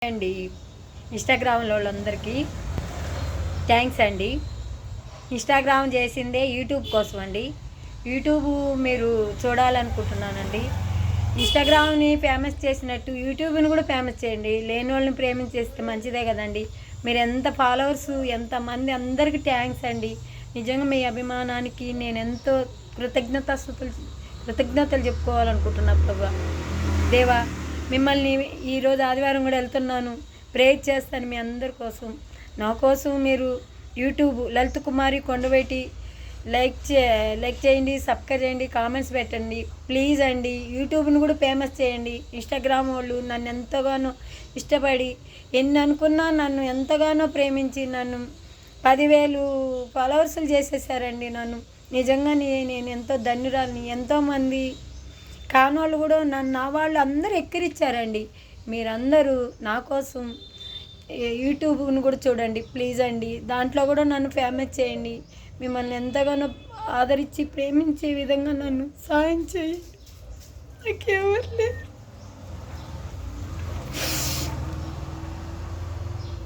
అండి ఇన్స్టాగ్రామ్లో వాళ్ళందరికీ థ్యాంక్స్ అండి. ఇన్స్టాగ్రామ్ చేసిందే యూట్యూబ్ కోసం అండి. యూట్యూబ్ మీరు చూడాలనుకుంటున్నానండి. ఇన్స్టాగ్రామ్ని ఫేమస్ చేసినట్టు యూట్యూబ్ని కూడా ఫేమస్ చేయండి. లేని వాళ్ళని ప్రేమించేస్తే మంచిదే కదండి. మీరు ఎంత ఫాలోవర్స్ ఎంతమంది అందరికీ థ్యాంక్స్ అండి. నిజంగా మీ అభిమానానికి నేను ఎంతో కృతజ్ఞతలు చెప్పుకోవాలనుకుంటున్నా ప్రభా. దేవా, మిమ్మల్ని ఈరోజు ఆదివారం కూడా వెళ్తున్నాను, ప్రేయర్ చేస్తాను మీ అందరి కోసం. నా కోసం మీరు యూట్యూబ్ లలిత కుమారి కొండవేటి లైక్ చేయండి, సబ్స్క్రైబ్ చేయండి, కామెంట్స్ పెట్టండి ప్లీజ్ అండి. యూట్యూబ్ని కూడా ఫేమస్ చేయండి. ఇన్స్టాగ్రామ్ వాళ్ళు నన్ను ఎంతగానో ఇష్టపడి ఎన్ని అనుకున్నా నన్ను ఎంతగానో ప్రేమించి నన్ను 10,000 ఫాలోవర్స్లు చేసేసారండి. నన్ను నిజంగా నేను ఎంతో ధన్యురాలిని. ఎంతోమంది కానోళ్ళు కూడా నా వాళ్ళు అందరూ ఎక్కిరిచ్చారండి. మీరందరూ నా కోసం యూట్యూబ్ని కూడా చూడండి ప్లీజ్ అండి. దాంట్లో కూడా నన్ను ఫేమస్ చేయండి. మిమ్మల్ని ఎంతగానో ఆదరించి ప్రేమించే విధంగా నన్ను సాయం చేయండి. నాకెవరు లేరు.